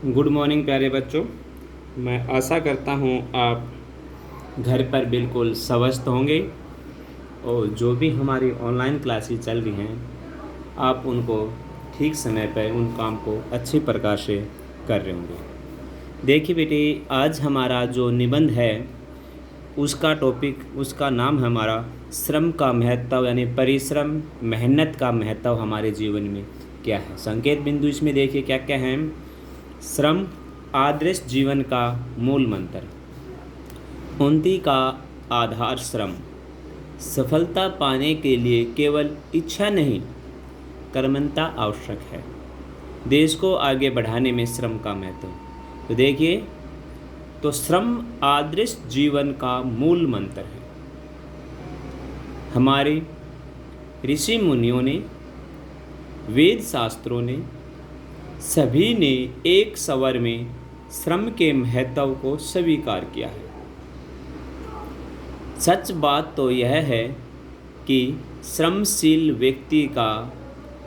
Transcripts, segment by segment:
Good morning प्यारे बच्चों। मैं आशा करता हूँ आप घर पर बिल्कुल स्वस्थ होंगे और जो भी हमारी ऑनलाइन क्लासेस चल रही हैं आप उनको ठीक समय पर उन काम को अच्छी प्रकार से कर रहे होंगे। देखिए बेटे, आज हमारा जो निबंध है उसका नाम है हमारा श्रम का महत्व, यानी परिश्रम मेहनत का महत्व हमारे जीवन में क्या है। संकेत बिंदु इसमें देखिए क्या क्या है। श्रम आदर्श जीवन का मूल मंत्र, उन्नति का आधार श्रम, सफलता पाने के लिए केवल इच्छा नहीं कर्मठता आवश्यक है, देश को आगे बढ़ाने में श्रम का महत्व। तो देखिए, तो श्रम आदर्श जीवन का मूल मंत्र है। हमारे ऋषि मुनियों ने, वेद शास्त्रों ने, सभी ने एक स्वर में श्रम के महत्व को स्वीकार किया है। सच बात तो यह है कि श्रमशील व्यक्ति का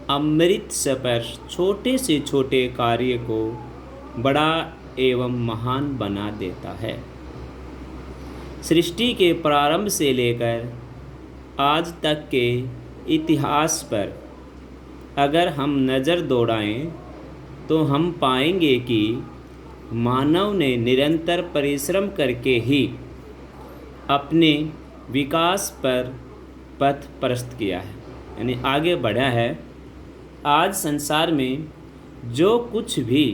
अमृत स्पर्श छोटे से छोटे कार्य को बड़ा एवं महान बना देता है। सृष्टि के प्रारंभ से लेकर आज तक के इतिहास पर अगर हम नज़र दौड़ाएं तो हम पाएंगे कि मानव ने निरंतर परिश्रम करके ही अपने विकास पर पथ प्रशस्त किया है, यानी आगे बढ़ा है। आज संसार में जो कुछ भी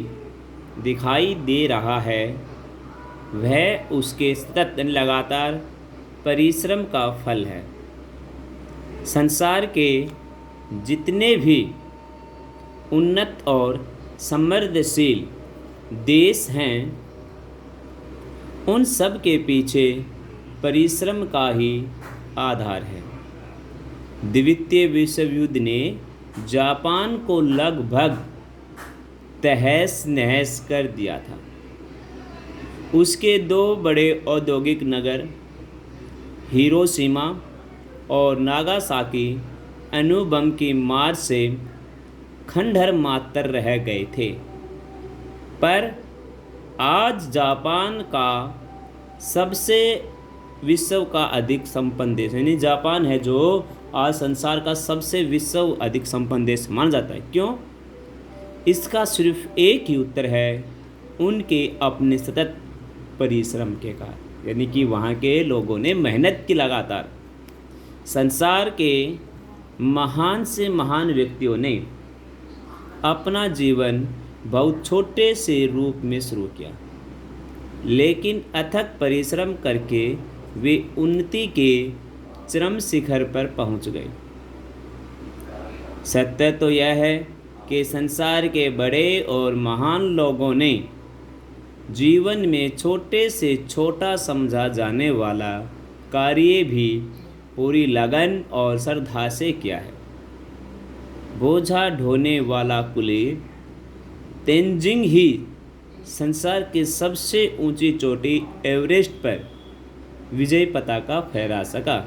दिखाई दे रहा है वह उसके सतत लगातार परिश्रम का फल है। संसार के जितने भी उन्नत और समृद्धशील देश हैं उन सब के पीछे परिश्रम का ही आधार है। द्वितीय विश्व युद्ध ने जापान को लगभग तहस नहस कर दिया था। उसके दो बड़े औद्योगिक नगर हिरोशिमा और नागासाकी अणुबम की मार से खंडहर मात्र रह गए थे, पर आज जापान का सबसे विश्व का अधिक संपन्न देश, यानी जापान है जो आज संसार का सबसे विश्व अधिक संपन्न देश माना जाता है। क्यों? इसका सिर्फ एक ही उत्तर है, उनके अपने सतत परिश्रम के कारण, यानी कि वहाँ के लोगों ने मेहनत की लगातार। संसार के महान से महान व्यक्तियों ने अपना जीवन बहुत छोटे से रूप में शुरू किया, लेकिन अथक परिश्रम करके वे उन्नति के चरम शिखर पर पहुंच गए। सत्य तो यह है कि संसार के बड़े और महान लोगों ने जीवन में छोटे से छोटा समझा जाने वाला कार्य भी पूरी लगन और श्रद्धा से किया है। बोझा ढोने वाला कुली तेंजिंग ही संसार की सबसे ऊंची चोटी एवरेस्ट पर विजय पताका फहरा सका।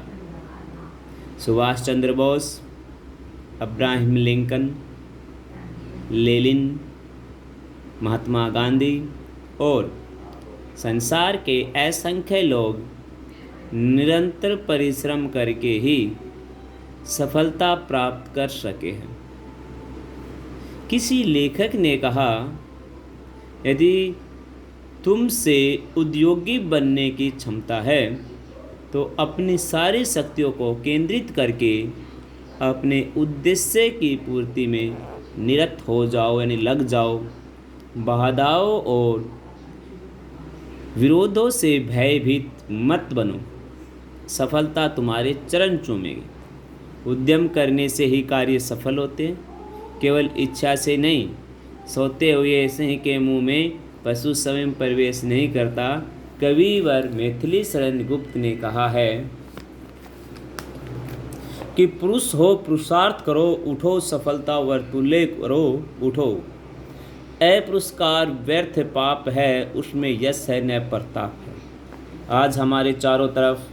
Subhash Chandra Bose, Abraham Lincoln, Lenin, Mahatma Gandhi और संसार के असंख्य लोग निरंतर परिश्रम करके ही सफलता प्राप्त कर सके हैं। किसी लेखक ने कहा, यदि तुमसे उद्योगी बनने की क्षमता है तो अपनी सारी शक्तियों को केंद्रित करके अपने उद्देश्य की पूर्ति में निरत हो जाओ, यानी लग जाओ। बाधाओं और विरोधों से भयभीत मत बनो, सफलता तुम्हारे चरण चूमेगी। उद्यम करने से ही कार्य सफल होते हैं, केवल इच्छा से नहीं। सोते हुए ऐसे ही के मुंह में पशु स्वयं प्रवेश नहीं करता। कविवर मैथिली शरण गुप्त ने कहा है कि पुरुष हो पुरुषार्थ करो, उठो सफलता वर्तुल्य करो उठो। पुरस्कार व्यर्थ पाप है, उसमें यश है न प्रताप है। आज हमारे चारों तरफ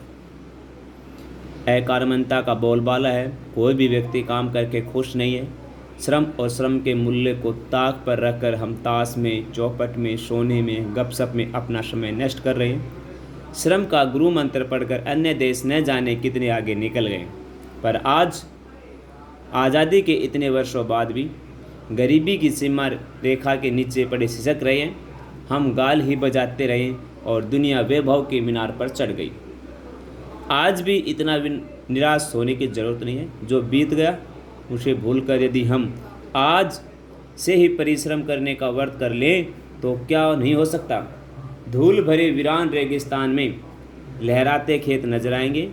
अकार्यमता का बोलबाला है। कोई भी व्यक्ति काम करके खुश नहीं है। श्रम और श्रम के मूल्य को ताक पर रखकर हम ताश में, चौपट में, सोने में, गपशप में अपना समय नष्ट कर रहे हैं। श्रम का गुरु मंत्र पढ़कर अन्य देश न जाने कितने आगे निकल गए, पर आज आज़ादी के इतने वर्षों बाद भी गरीबी की सीमा रेखा के नीचे पड़े सिसक रहे हैं। हम गाल ही बजाते रहे और दुनिया वैभव के मीनार पर चढ़ गई। आज भी इतना भी निराश होने की ज़रूरत नहीं है। जो बीत गया उसे भूलकर यदि हम आज से ही परिश्रम करने का व्रत कर लें तो क्या नहीं हो सकता। धूल भरे वीरान रेगिस्तान में लहराते खेत नजर आएंगे,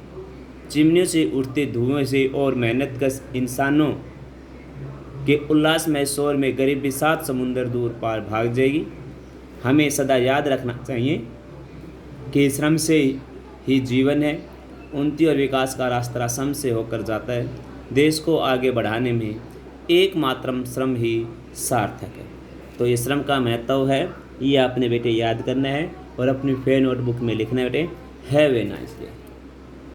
चिमनियों से उठते धुएं से और मेहनतकश इंसानों के उल्लासमय शोर में गरीबी 7 समुंदर दूर पार भाग जाएगी। हमें सदा याद रखना चाहिए कि श्रम से ही जीवन है। उन्नति और विकास का रास्ता श्रम से होकर जाता है। देश को आगे बढ़ाने में एकमात्र श्रम ही सार्थक है। तो ये श्रम का महत्व है, ये आपने बेटे याद करना है और अपनी फेयर नोटबुक में लिखना है बेटे। Have a nice day.